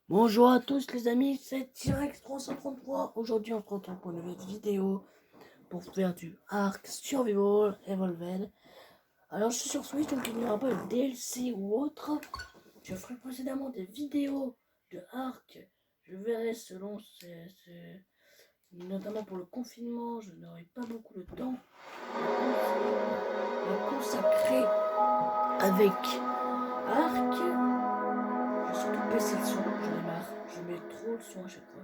Bonjour à tous les amis, c'est T-Rex 333. Aujourd'hui on se retrouve pour une nouvelle vidéo pour faire du Ark Survival Evolved. Alors je suis sur Switch, donc il n'y aura pas de DLC ou autre. Je ferai précédemment des vidéos de Ark. Je verrai selon notamment pour le confinement, je n'aurai pas beaucoup de temps à consacrer avec Ark. Je vais surtout baisser le son, j'en ai marre, je mets trop le son à chaque fois.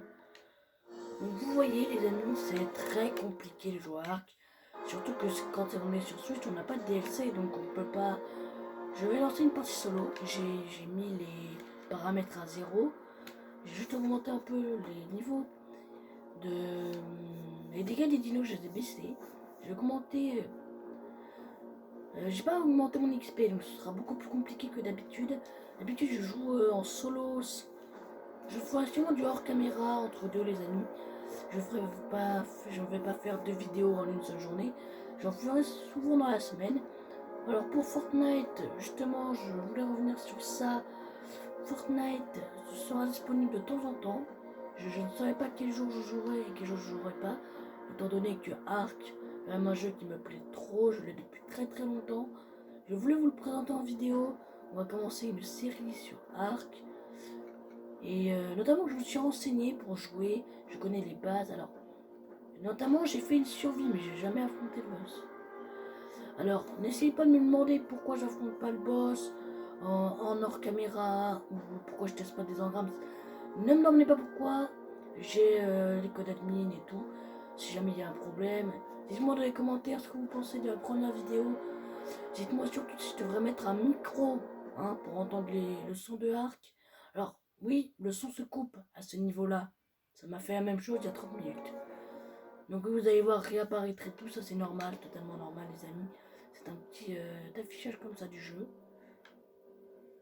Donc vous voyez les amis, c'est très compliqué de jouer à Ark. Surtout que quand on est sur Switch, on n'a pas de DLC, donc on peut pas... Je vais lancer une partie solo, j'ai mis les paramètres à 0. J'ai juste augmenté un peu les niveaux de... Les dégâts des dinos, je les ai baissés. J'ai augmenté... j'ai pas augmenté mon XP, donc ce sera beaucoup plus compliqué que d'habitude. D'habitude je joue en solo. Je ferai sûrement du hors caméra entre deux les amis. Je ne vais pas faire deux vidéos en une seule journée. J'en ferai souvent dans la semaine. Alors pour Fortnite, justement, je voulais revenir sur ça. Fortnite sera disponible de temps en temps. Je ne savais pas quel jour je jouerai et quel jour je jouerai pas. Étant donné que Ark est vraiment un jeu qui me plaît trop, je l'ai depuis très très longtemps. Je voulais vous le présenter en vidéo. On va commencer une série sur Ark. Et notamment je me suis renseigné pour jouer. Je connais les bases. Alors notamment, j'ai fait une survie, mais j'ai jamais affronté le boss. Alors, n'essayez pas de me demander pourquoi j'affronte pas le boss en hors caméra, ou pourquoi je teste pas des engrammes. Ne me demandez pas pourquoi. J'ai les codes admin et tout. Si jamais il y a un problème, dites-moi dans les commentaires ce que vous pensez de la première vidéo. Dites-moi surtout si je devrais mettre un micro pour entendre le son de Ark. Alors, oui, le son se coupe à ce niveau-là. Ça m'a fait la même chose il y a 30 minutes. Donc vous allez voir réapparaître et tout, ça c'est normal, totalement normal les amis. C'est un petit affichage comme ça du jeu.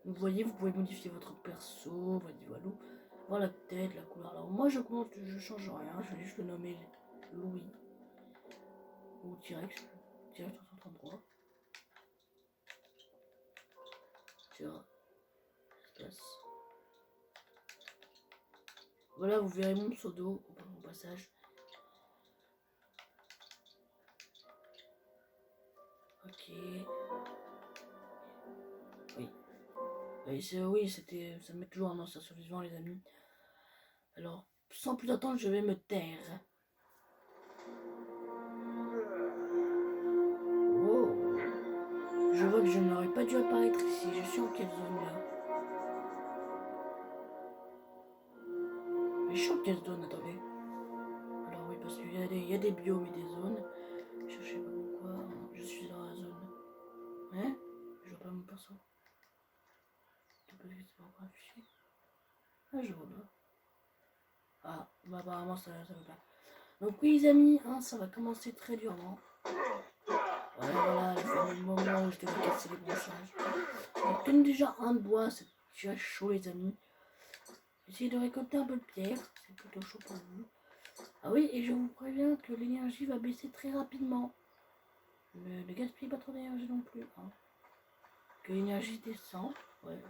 Vous voyez, vous pouvez modifier votre perso, voilà, voir la tête, la couleur. Alors moi je change rien, je vais juste le nommer Louis ou T-Rex 333. Tiens, espace. Voilà, vous verrez mon pseudo au passage. Ok. Oui. Oui, c'était. Ça me met toujours un ancien survivant les amis. Alors, sans plus attendre, je vais me taire. Wow. Je vois que je n'aurais pas dû apparaître ici. Je suis en quelle zone là? Mais je suis en quelle zone? Attendez. Alors oui, parce qu'il y a des biomes et des zones. Je sais pas pourquoi. Je suis dans la zone. Hein? Je vois pas mon perso. C'est parce que c'est pas encore affiché. Ah, je vois pas. Ah, bah apparemment ça veut pas. Donc oui les amis, ça va commencer très durement. Voilà, le fameux moment où je devais casser les branchages. J'ai tenu déjà un de bois, c'est déjà chaud les amis. Essayez de récolter un peu de pierre, c'est plutôt chaud pour vous. Ah oui, et je vous préviens que l'énergie va baisser très rapidement. Ne gaspillez pas trop d'énergie non plus. Que l'énergie descend, ouais,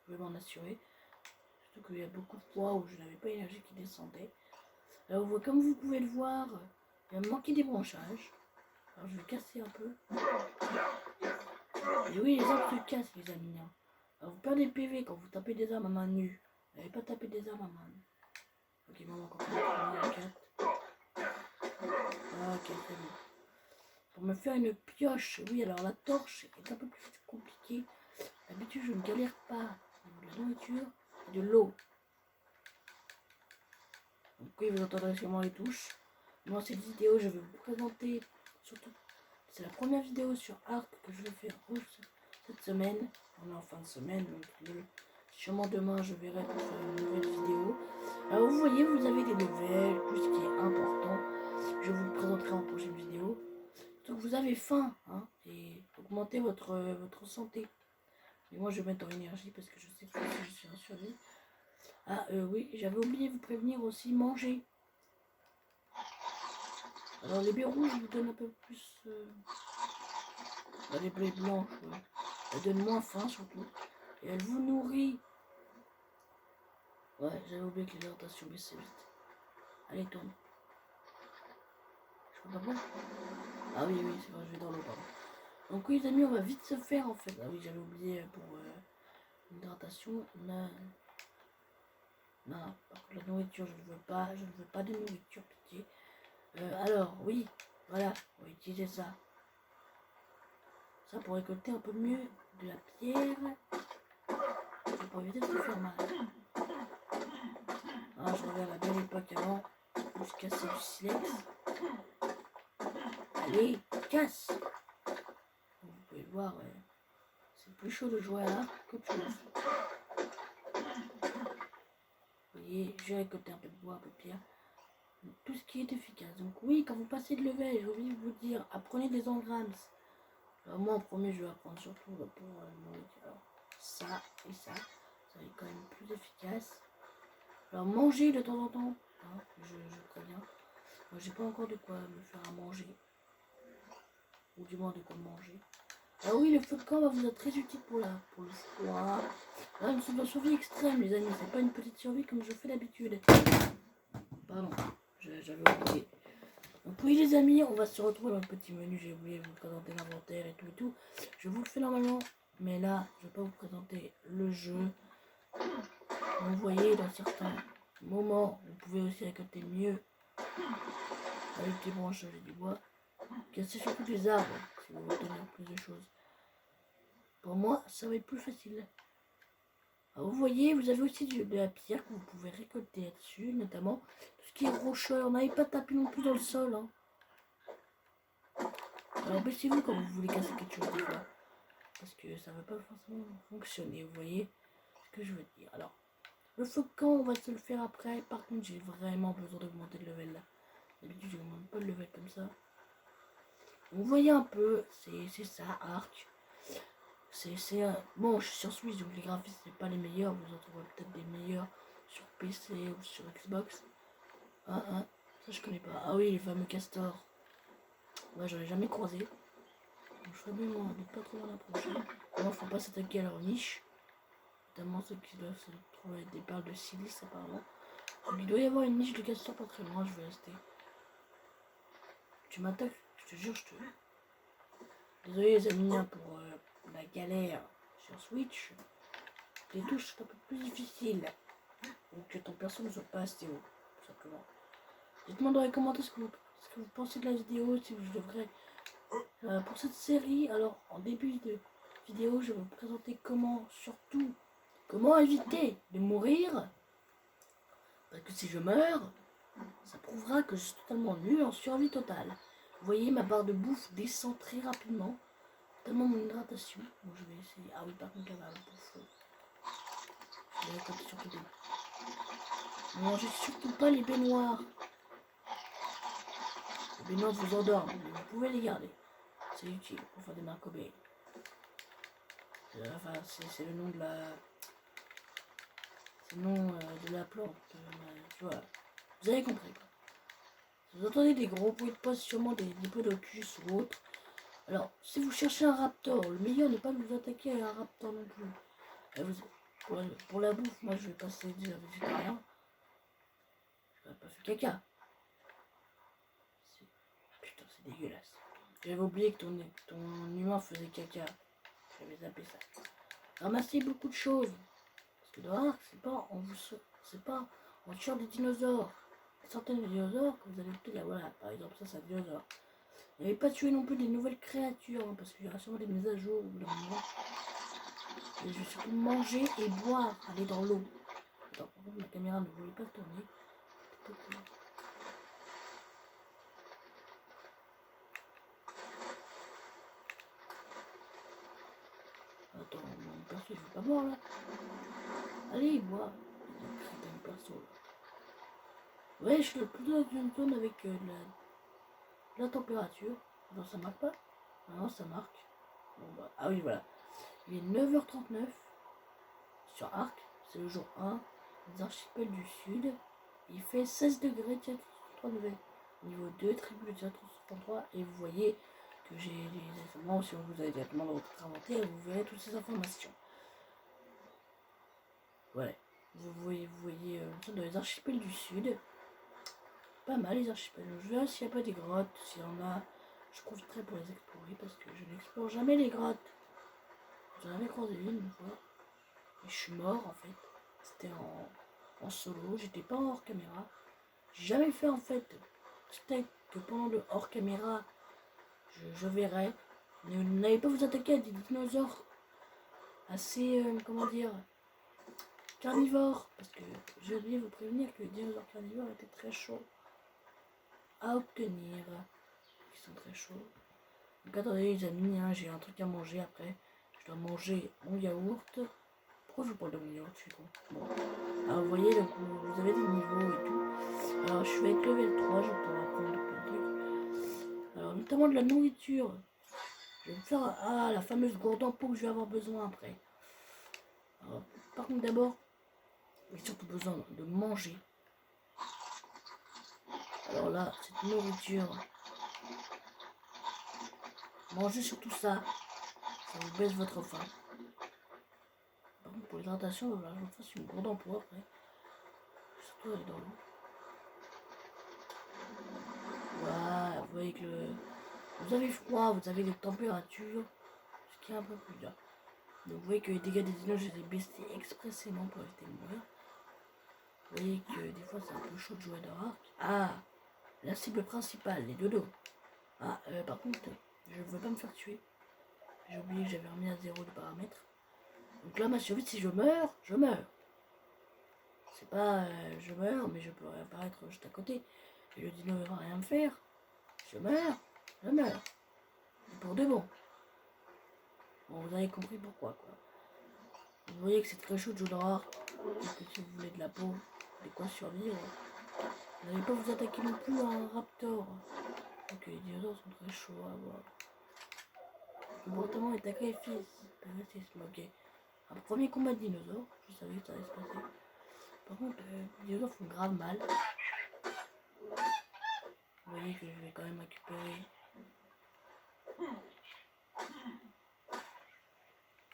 je vais m'en assurer. Surtout qu'il y a beaucoup de fois où je n'avais pas l'énergie qui descendait. Alors comme vous pouvez le voir, il va me manquer des branchages. Alors je vais casser un peu. Et oui, les arbres se cassent les amis. Alors vous perdez PV quand vous tapez des armes à main nue. Vous n'avez pas tapé des armes à main nue. Ok, maman, encore 4. Ok, c'est bon. Pour me faire une pioche, oui, alors la torche est un peu plus compliquée. D'habitude, je ne galère pas de la nourriture et de l'eau. Donc oui, vous entendrez sûrement les touches. Dans cette vidéo, je vais vous présenter, surtout, c'est la première vidéo sur Ark que je vais faire cette semaine. On est en fin de semaine, donc sûrement demain, je verrai pour faire une nouvelle vidéo. Alors vous voyez, vous avez des levels, tout ce qui est important. Je vous le présenterai en prochaine vidéo. Donc vous avez faim, et augmentez votre santé. Et moi je vais mettre en énergie parce que je sais que je suis en survie. Ah oui, j'avais oublié de vous prévenir aussi, manger. Alors les baies rouges vous donnent un peu plus... les baies blanches, ouais. Elles donnent moins faim surtout. Et elles vous nourrissent. Ouais, j'avais oublié que l'hydratation baissait vite. Allez, tourne. Je peux pas prendre. Ah oui, oui, c'est vrai, je vais dans l'eau, pardon. Donc oui, les amis, on va vite se faire en fait. Ah oui, j'avais oublié pour l'hydratation. Non, par contre, la nourriture, je ne veux pas. Je ne veux pas de nourriture, pitié. Alors, oui, voilà, on va utiliser ça. Ça pour récolter un peu mieux de la pierre. Et pour éviter de se faire mal. Ah, je reviens à la belle époque avant. Où je cassais du silex. Allez, casse! Vous pouvez le voir, c'est plus chaud de jouer à l'arc qu'autre chose. Vous voyez, j'ai récolté un peu de bois, un peu de pierre. Donc, tout ce qui est efficace. Donc oui, quand vous passez de level, j'ai envie de vous dire, apprenez des engrammes. Alors, moi en premier, je vais apprendre surtout pour alors, ça et ça. Ça va être quand même plus efficace. Alors manger de temps en temps, hein, je préviens. Moi j'ai pas encore de quoi me faire à manger. Ou du moins de quoi manger. Ah oui, le feu de camp va vous être très utile pour le froid. Là, nous sommes dans survie extrême, les amis. C'est pas une petite survie comme je fais d'habitude. Pardon, j'avais oublié. Donc oui, les amis, on va se retrouver dans le petit menu. J'ai oublié de vous présenter l'inventaire et tout et tout. Je vous le fais normalement, mais là, je vais pas vous présenter le jeu. Vous voyez, dans certains moments, vous pouvez aussi récolter mieux avec des branches et du bois. Casser surtout des arbres si vous voulez obtenir plus de choses. Pour moi, ça va être plus facile. Alors, vous voyez, vous avez aussi de la pierre que vous pouvez récolter là-dessus, notamment tout ce qui est rocheux. On n'avait pas tapé non plus dans le sol. Hein. Alors baissez-vous quand vous voulez casser quelque chose des fois. Parce que ça ne va pas forcément fonctionner, vous voyez ce que je veux dire. Alors, le feu de camp, on va se le faire après. Par contre, j'ai vraiment besoin d'augmenter le level là. D'habitude, je n'augmente pas le level comme ça. Vous voyez un peu, c'est ça, Arc. Bon, je suis sur Switch, donc les graphismes, c'est pas les meilleurs. Vous en trouverez peut-être des meilleurs sur PC ou sur Xbox. Ça je connais pas. Ah oui, les fameux castors. Ouais, j'en ai jamais croisé. Donc, je ferais bien de pas trop m'en approcher. Non, faut pas s'attaquer à leur niche. Notamment ceux qui doivent se trouver avec des perles de silice, apparemment. Donc, il doit y avoir une niche de castor pas très loin, je vais rester. Tu m'attaques, je te jure, je te. Désolé les amis hein, pour la galère sur Switch. Les touches sont un peu plus difficiles. Donc que ton perso ne soit pas assez haut, tout simplement. Dites-moi dans les commentaires ce que vous pensez de la vidéo, si je devrais... pour cette série, alors en début de vidéo, je vais vous présenter comment éviter de mourir. Parce que si je meurs, ça prouvera que je suis totalement nul en survie totale. Vous voyez, ma barre de bouffe descend très rapidement. Tellement mon hydratation. Bon, je vais essayer. Ah oui, par contre, la barre de bouffe. Je vais récolter surtout des... Ne mangez surtout pas les baignoires. Les baignoires vous endorment, mais vous pouvez les garder. C'est utile pour faire des narcobaines. Enfin, c'est le nom de la... C'est le nom de la plante. Tu vois. Vous avez compris quoi. Si vous entendez des gros bruits de pas, sûrement des diplodocus ou autres. Alors, si vous cherchez un raptor, le meilleur n'est pas de vous attaquer à un raptor non plus. Pour la bouffe, moi je vais passer déjà végétarien. Je vais pas faire caca. Putain, c'est dégueulasse. J'avais oublié que ton humain faisait caca. J'avais zappé ça. Ramassez beaucoup de choses. Parce que dehors, c'est pas en tuant des dinosaures. Certains dinosaures que vous allez peut-être dire, voilà, par exemple, ça c'est un dinosaure. N'avez pas tué non plus des nouvelles créatures, hein, parce qu'il y aura sûrement des mises à jour ou et je vais surtout manger et boire, aller dans l'eau. Attends, par contre, ma caméra ne voulait pas tourner. Attends, mon perso, il veut pas boire là. Allez, bois. Putain, mon perso là. Ouais, je suis plutôt dans une zone avec la température. Non, ça marque pas. Non, ça marque. Bon, bah, ah oui, voilà. Il est 9h39 sur Arc. C'est le jour 1 des archipels du sud. Il fait 16 degrés, 3 degrés. Niveau 2, triple 333. Et vous voyez que j'ai les informations. Si vous allez directement dans votre inventaire, vous verrez toutes ces informations. Voilà. vous voyez dans les archipels du sud. Pas mal les archipels. Je verrai s'il n'y a pas des grottes. S'il y en a, je profiterai pour les explorer parce que je n'explore jamais les grottes. J'en avais croisé une fois. Et je suis mort en fait. C'était en solo. J'étais pas en hors caméra. J'ai jamais fait en fait. Peut-être que pendant le hors caméra, je verrai. N'allez pas vous attaquer à des dinosaures assez, comment dire, carnivores. Parce que j'ai oublié de vous prévenir que les dinosaures carnivores étaient très chauds à obtenir. Ils sont très chauds. Donc attendez les amis, hein, j'ai un truc à manger après. Je dois manger mon yaourt. Pourquoi je vous parle de mon yaourt? Je suis con. Bon. Alors vous voyez, donc, vous avez des niveaux et tout. Alors je vais être level 3, je vais pouvoir apprendre plein de trucs. Alors notamment de la nourriture. Je vais me faire la fameuse gourde en peau que je vais avoir besoin après. Alors, par contre d'abord, j'ai surtout besoin de manger. Alors là, cette nourriture. Mangez surtout ça. Ça vous baisse votre faim. Par contre pour l'hydratation, voilà, je me fasse une gourde en peau après. Surtout aller dans l'eau. Voilà, vous voyez que vous avez froid, vous avez des températures, ce qui est un peu plus dur. Donc vous voyez que les dégâts des dinos, je les ai baissés expressément pour éviter de mourir. Vous voyez que des fois c'est un peu chaud de jouer dehors. Ah, la cible principale, les dodos. Ah, par contre, je ne veux pas me faire tuer. J'ai oublié que j'avais remis à 0 le paramètre. Donc là, ma survie, si je meurs, je meurs. C'est pas je meurs, mais je peux apparaître juste à côté. Et le dino ne va rien me faire. Je meurs, je meurs. Et pour de bon. Bon, vous avez compris pourquoi, quoi. Vous voyez que c'est très chaud de jouer dehors. Et que si vous voulez de la peau, de quoi survivre, vous n'allez pas vous attaquer non plus à un raptor. Donc les dinosaures sont très chauds à voir. L'important est sacrifice. Ok. Un premier combat de dinosaures, je savais que ça allait se passer. Par contre, les dinosaures font grave mal. Vous voyez que je vais quand même récupérer.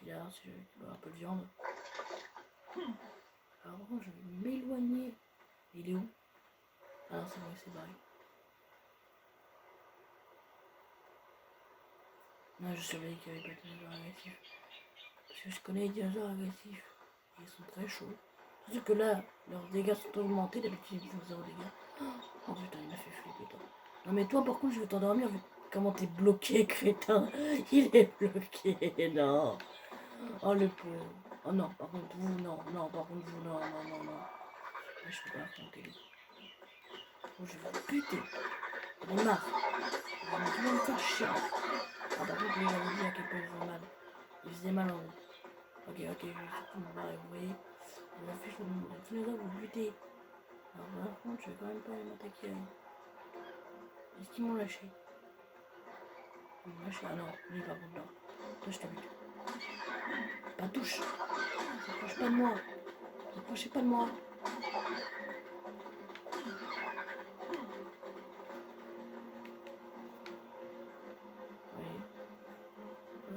Là, si je récupère un peu de viande. Alors par contre, je vais m'éloigner. Il est où? Ah non, c'est vrai, c'est barré. Non, je savais qu'il n'y avait pas de dinosaures agressifs. Parce que je connais les dinosaures agressifs. Ils sont très chauds. C'est sûr que là, leurs dégâts sont augmentés. D'habitude, ils font 0 dégâts. Oh putain, il m'a fait flipper, toi. Non, mais toi, par contre, je vais t'endormir. Comment t'es bloqué, crétin? Il est bloqué, non. Oh, le pauvre. Oh non, par contre, vous, non. Non, par contre, vous, non, non, non, non. Là, je peux pas affronter lui. Oh, je vais vous buter. J'en ai marre. Je vais me faire chier. Ah, par contre, lui, j'avais dit à quel point il faisait mal. Il faisait mal en haut. Ok, ok, je vais surtout me barrer, vous voyez. Je m'affiche le dinosaure, vous butez. Alors, par contre, je vais quand même pas aller m'attaquer. Est-ce qu'ils m'ont lâché? Ils m'ont lâché. Ah non, lui, par contre, non. Toi, je te bute. Pas touche. S'approche pas de moi. S'approchez pas de moi.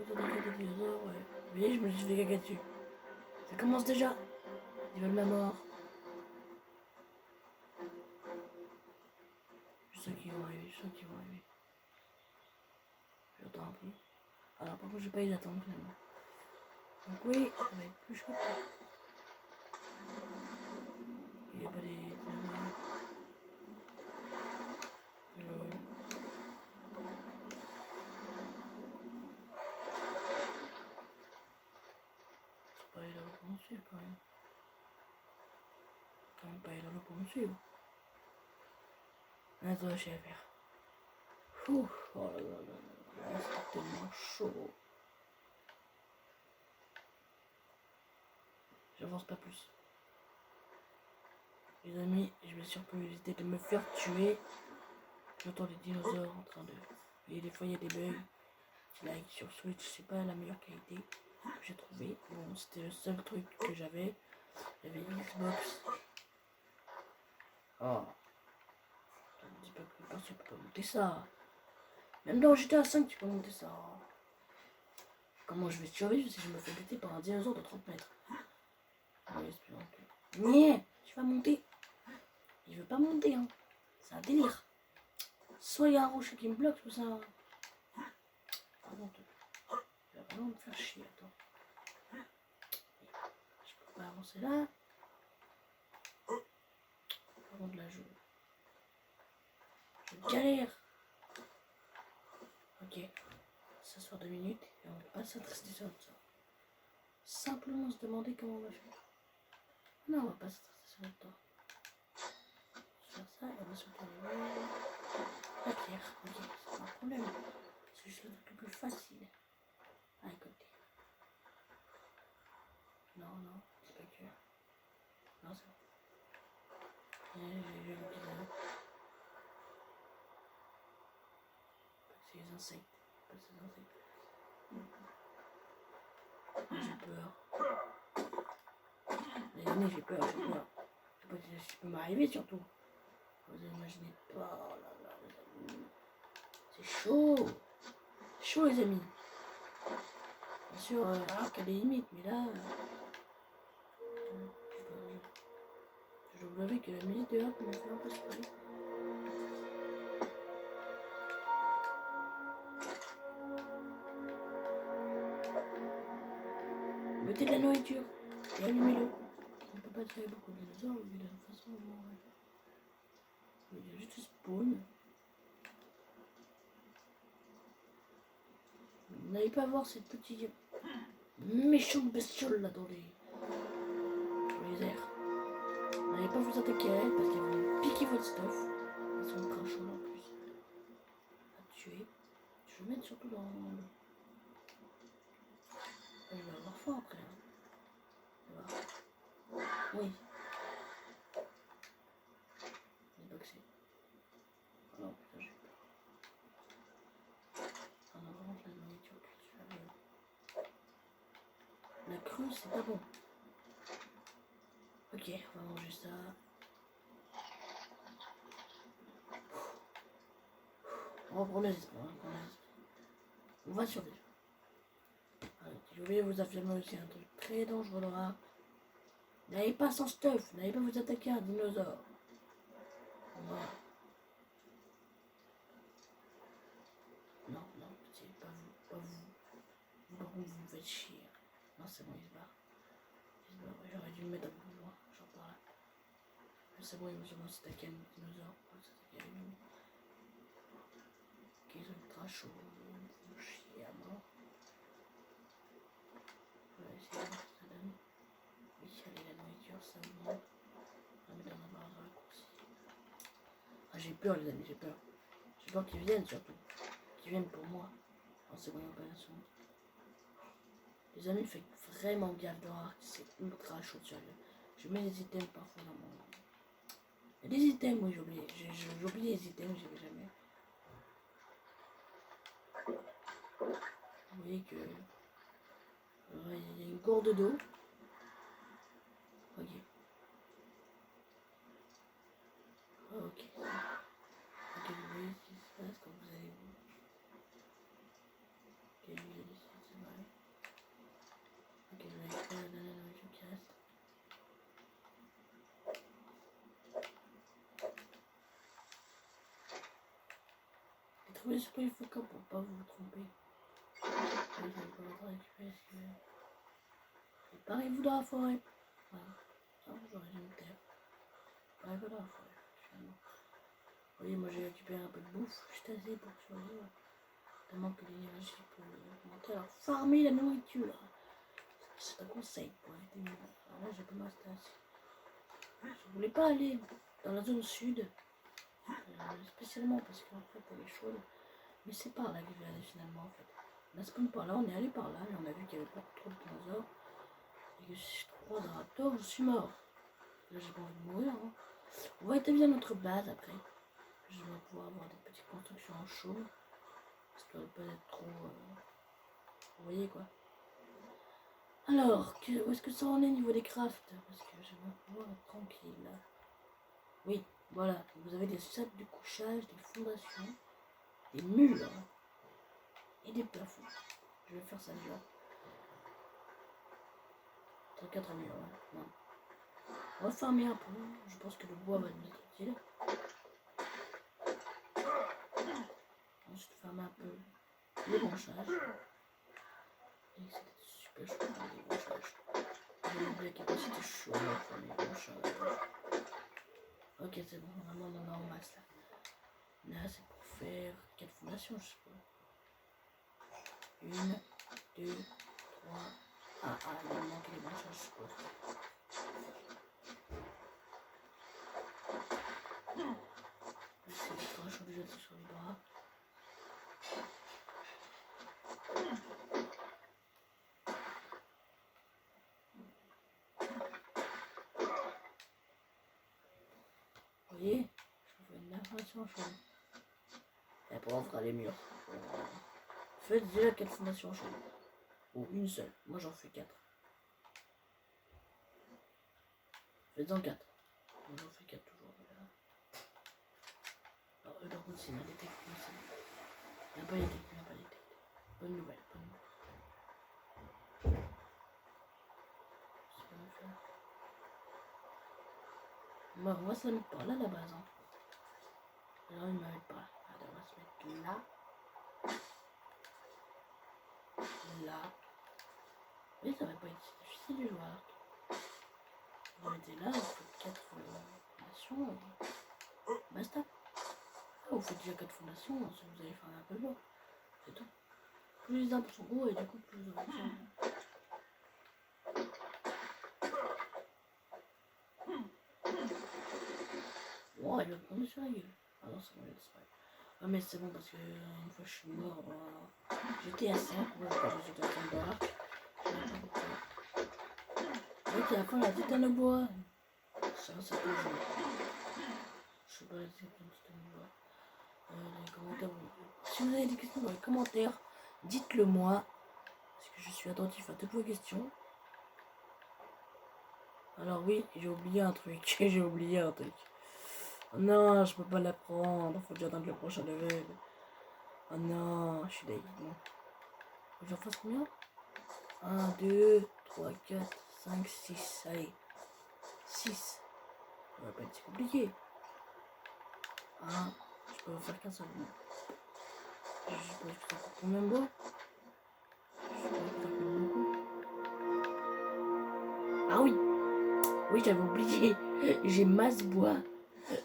Des dinosaures, ouais. Vous voyez, je me suis fait caca dessus. Ça commence déjà. Ils veulent ma mort. Je sais qu'ils vont arriver, je sais qu'ils vont arriver. J'attends un peu. Alors par contre, j'ai pas eu d'attendre finalement. Donc oui, ça va être plus chaud. Il n'y a pas des... C'est pas aller là pour me suivre quand même. Quand même pas aller là pour me suivre. Attends, je vais faire. Ouf, oh là là là là, c'est tellement chaud. J'avance pas plus. Les amis, je vais surtout éviter de me faire tuer. J'entends des dinosaures en train de... Et des fois il y a des bugs. Like sur Switch, c'est pas la meilleure qualité que j'ai trouvé. Bon, c'était le seul truc que j'avais. Il y avait Xbox. Oh. Un petit peu plus bas, tu peux pas monter ça. Même dans GTA 5, tu peux monter ça. Comment je vais survivre si je me fais péter par un dinosaure de 30 mètres? Oui, Ouais, tu vas monter. Il veut pas monter, hein. C'est un délire. Soit il y a un rocher qui me bloque, soit c'est un... Pardon, il va vraiment me faire chier, attends. Je peux pas avancer là. Par contre là, je galère. Ok. Ça sort 2 minutes et on va pas s'attrister sur ça. Simplement se demander comment on va faire. Non, on va pas s'attrister sur notre temps. Faire ça et on va se tourner. La pierre, ok, c'est pas un problème. C'est juste le truc le plus facile. À côté. Non, non, c'est pas que. Non, c'est bon. J'ai oublié là. C'est les insectes. Pas ces insectes. J'ai peur. Les amis, j'ai peur, j'ai peur. Je sais pas si ça peut m'arriver surtout. Vous imaginez pas. Oh là là, les amis. C'est chaud. C'est chaud, les amis. Bien sûr, alors qu'il y a des limites, mais là. Je dois vous avouer que la musique dehors m'a fait un peu souffler. Mettez de la nourriture et allumez-le. On ne peut pas tirer beaucoup de dinosaures, mais de toute façon, on va. Il y a juste spawn. Vous n'allez pas voir cette petite méchante bestiole là dans les airs. Vous n'allez pas vous attaquer à elle parce qu'elle va vous piquer votre stuff. Elles sont ultra chaudes en plus. À tuer. Je vais mettre surtout dans le. Je vais avoir faim après. Hein. Oui. Il est boxé. Oh non, putain, j'ai peur. Ah non, vraiment, la nourriture que tu as. La crue, c'est pas bon. Ok, on va manger ça. On va prendre les espoirs. On va survivre. Je vais vous affirmer aussi un truc très dangereux là. N'allez pas sans stuff, n'allez pas vous attaquer à un dinosaure. Voilà. Non, non, c'est pas vous, pas vous. Par contre, vous me faites chier. Non, c'est bon, il se barre. Il se barre, ouais, j'aurais dû me mettre un peu plus loin, genre par là. Mais c'est bon, ils vont s'attaquer à un dinosaure. S'attaquer à lui. Ok, ils sont ultra chauds, ils me font chier à mort. On va essayer de voir ce que ça donne. Oui, allez, la nourriture, ça me manque. On va mettre dans la barre de raccourci. Ah, j'ai peur, les amis, j'ai peur. J'ai peur qu'ils viennent surtout. Qu'ils viennent pour moi. En seconde opération. Les amis, faites vraiment gaffe dehors, c'est ultra chaud sur le. Je mets les items parfois dans mon. Il y a des items, oui, j'ai oublié les items, j'y vais jamais. Vous voyez que. Il y a une gourde d'eau. Ok. Ok. Ok, vous voyez ce qui se passe quand vous allez vous. Ok, vous allez ici, c'est vrai. Ok, je vais récupérer la dernière nourriture qui reste. Et trouvez surtout les focus pour pas vous tromper. Vous allez pas récupérer ce que. Préparez-vous dans la forêt. Voilà. Ça, j'aurais dû me taire. Préparez-vous dans la forêt, finalement. Vous voyez, moi j'ai récupéré un peu de bouffe, juste assez pour survivre. Tellement que l'énergie peut augmenter. Alors, farmer la nourriture. C'est un conseil pour éviter une. Alors là, j'ai pas ma station. Je voulais pas aller dans la zone sud. Spécialement parce qu'en fait, elle est chaude. Mais c'est par là que je vais aller finalement en fait. On a spawn par là, on est allé par là, mais on a vu qu'il y avait pas trop de dinosaures. Et que si je croise un raptor, je suis mort. Là, j'ai pas envie de mourir. Hein. On va établir notre base après. Je vais pouvoir avoir des petites constructions en chaume. Parce qu'elle va pas être trop. Vous voyez quoi. Alors, où est-ce que ça en est niveau des crafts? Parce que j'aimerais pouvoir être tranquille. Là. Oui, voilà. Vous avez des sacs de couchage, des fondations, des murs et des plafonds. Je vais faire ça déjà. 4 murs, ouais. Non. On va farmer un peu. Je pense que le bois va nous être utile. Ensuite, farmer un peu les branchages. Et c'était super chaud les branchages. J'ai oublié la capacité chaude pour farmer les branchages. Ok, c'est bon, vraiment on en a en masse là. Là, c'est pour faire 4 fondations, je sais pas. 1, 2, 3. Ah, il me manque les branchages, je suppose. C'est les trois choses déjà sur les bras. Vous voyez, je fais une information chaude. Et pour en faire les murs. Faites déjà 4 fondations chaudes. Ou une seule. Moi j'en fais 4. Faites-en 4. Moi j'en fais 4 toujours. Voilà. Alors eux par contre c'est une détecte. Il n'y a pas les détectes, il n'y a pas les détectes. Bonne nouvelle, bonne nouvelle. Bon, moi ça m'aide pas là la base. Hein. Alors il m'aide pas. Allez, on va se mettre là. Là. Oui, ça va pas être difficile du joueur. Vous mettez là, vous faites 4 fondations. Basta. Ah, vous faites déjà 4 fondations, si vous allez faire un peu loin. C'est tout. Plus les arbres sont hauts et du coup plus les arbres sont... Oh, il va me prendre sur la gueule. Ah non, c'est bon, il disparaît. Ah mais c'est bon parce que une fois je suis mort, j'étais à 5, moi je parle de $5. Ok, après la titane au bois. Ça peut jouer. Je sais pas si c'est une titane au bois. Les commentaires, si vous avez des questions dans les commentaires, dites-le moi. Parce que je suis attentif à toutes vos questions. Alors oui, j'ai oublié un truc. J'ai oublié un truc. Oh non, je peux pas l'apprendre. Faut que j'attende le prochain level. Oh non, je suis dégueu. Bon. Faut que j'en fasse combien? 1, 2, 3, 4, 5, 6. Allez. 6. Ça va pas être si compliqué. 1. Je peux faire qu'un seul. Je suppose que ça coûte combien de bois? Je suppose que ça coûte beaucoup. Ah oui. Oui, j'avais oublié. J'ai masse bois.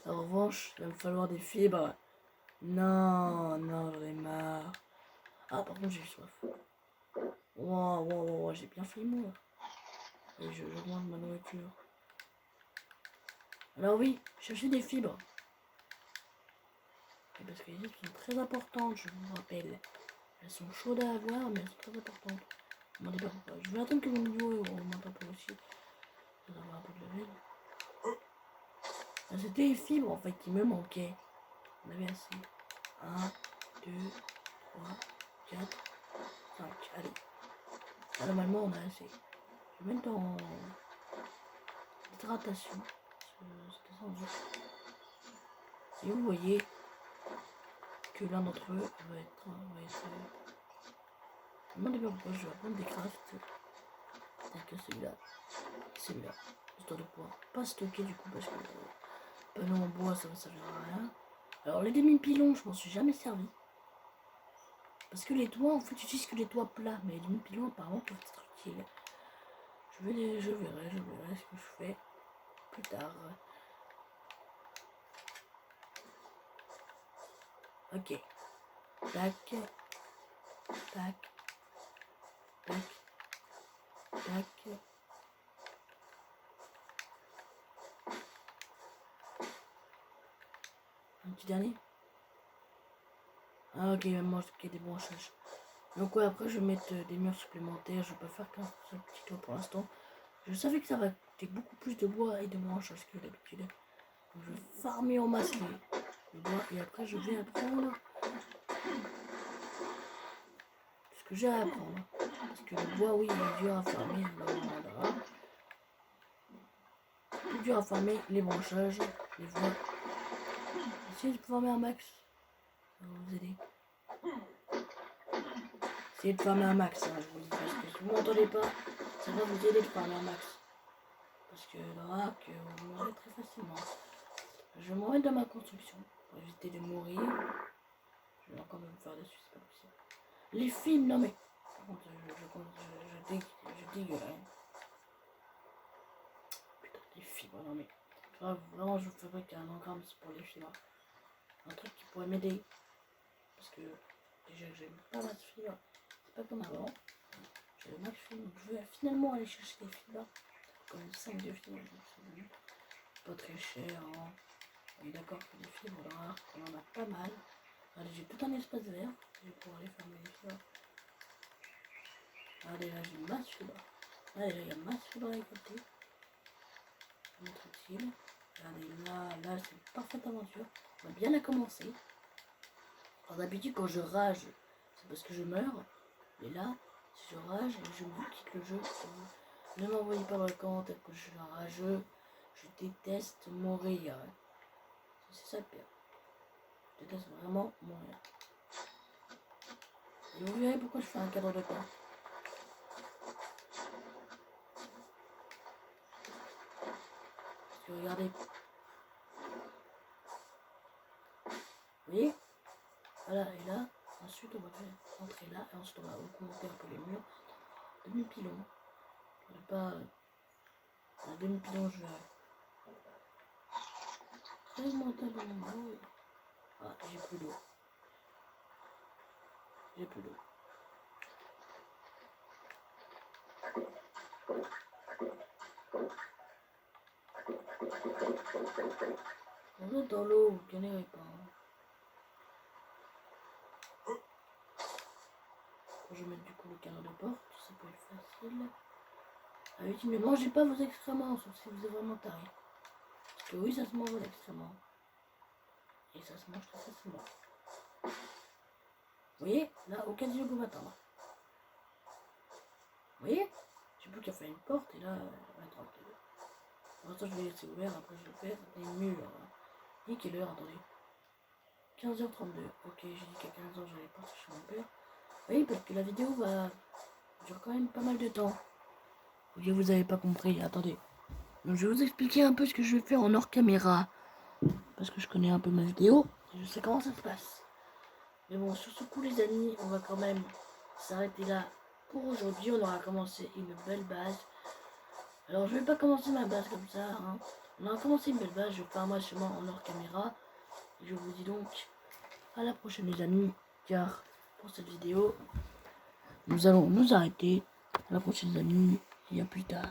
En revanche, il va me falloir des fibres. Non, non, j'en ai marre. Ah, par contre, j'ai soif. Wow, j'ai bien fait moi. Et j'augmente ma nourriture. Alors oui, cherchez des fibres. Et parce que les fibres sont très importantes, je vous rappelle. Elles sont chaudes à avoir, mais elles sont très importantes. Ne demandez pas pourquoi. Je vais attendre que mon niveau augmente un peu aussi. Je vais avoir un peu de level. C'était les fibres en fait qui me manquaient. On avait assez. 1, 2, 3, 4, 5. Allez. Là, normalement on a assez. Je vais mettre dans hydratation. Et vous voyez que l'un d'entre eux va être je me demande pas pourquoi je vais apprendre des crafts. C'est que celui-là. Histoire de pouvoir pas stocker du coup parce que panneau en bois ça va servir à rien. Alors les demi-pilons je m'en suis jamais servi. Parce que les toits en fait j'utilise que les toits plats, mais les demi-pilons apparemment peuvent être utiles. Je verrai ce que je fais plus tard. Ok. Tac. Tac. Tac. Tac. Un petit dernier. Ah ok, moi je des branchages. Donc ouais, après je vais mettre des murs supplémentaires. Je vais pas faire qu'un seul petit toit pour l'instant. Je savais que ça va coûter beaucoup plus de bois et de branchages que d'habitude. Donc je vais farmer en masse le bois et après je vais apprendre ce que j'ai à apprendre. Parce que le bois, oui, il est dur à farmer. Voilà. Plus dur à farmer les branchages, les bois. Essayez de farmer un max. Ça va vous aider. Essayez de farmer un max, hein, je vous dis. Parce que si vous m'entendez pas, ça va vous aider de farmer un max. Parce que là, on mourrait très facilement. Je vais mourir dans ma construction pour éviter de mourir. Je vais encore me faire dessus, c'est pas possible. Les films, non mais. Par contre, je dégueule. Hein. Putain, les fibres, non mais. Vraiment, je fabrique un engramme pour les fibres. Un truc qui pourrait m'aider. Parce que déjà que j'aime pas ma fibres. C'est pas comme avant. J'ai le max fibre. Donc je vais finalement aller chercher des fibres. Quand même 5 de fibres. Pas très cher. Hein. On est d'accord que les fibres là, on en a pas mal. Allez, j'ai tout un espace vert. Je vais pouvoir aller faire mes fibres. Allez, là j'ai une masse fibre. Allez, là il y a masse fibre à récolter. Montre-t-il. Regardez, là c'est une parfaite aventure. On va bien la commencer. Alors d'habitude quand je rage, c'est parce que je meurs. Et là, si je rage et je me quitte le jeu, ne m'envoyez pas dans les commentaires que je suis un rageux. Je déteste mourir. C'est ça le pire. Je déteste vraiment mourir. Et vous verrez pourquoi je fais un cadre de porte. Parce que regardez. Vous voyez? Voilà, et là, ensuite on va faire rentrer là, et ensuite on va augmenter un peu les murs. Demi-pilon. Je vais pas. Un demi-pilon, je vais. Augmenter un peu les murs. Ah, j'ai plus d'eau. J'ai plus d'eau. On est dans l'eau, vous ne galérez pas. Hein. Je vais mettre du coup le cadre de porte, ça peut être facile. Ah oui, ne mangez pas vos excréments, sauf si vous êtes vraiment taré. Parce que oui, ça se mange vos excréments. Et ça se mange très facilement. Vous voyez, là, aucun dieu peut m'attendre. Vous voyez, j'ai plus qu'à faire une porte et là, on va être tranquille. Pour l'instant, je vais laisser ouvert, après je vais faire des murs. Et quelle heure, attendez, 15h32. Ok, j'ai dit qu'à 15h, j'allais partir chez mon père. Oui, parce que la vidéo va durer quand même pas mal de temps. Ok, vous avez pas compris, attendez. Donc, je vais vous expliquer un peu ce que je vais faire en hors caméra. Parce que je connais un peu ma vidéo et je sais comment ça se passe. Mais bon, sur ce coup, les amis, on va quand même s'arrêter là pour aujourd'hui. On aura commencé une belle base. Alors, je vais pas commencer ma base comme ça. Hein. On a commencé une belle base. Je vais faire moi chemin en hors caméra. Et je vous dis donc à la prochaine, les amis. Car pour cette vidéo, nous allons nous arrêter. À la prochaine, les amis. Et à plus tard.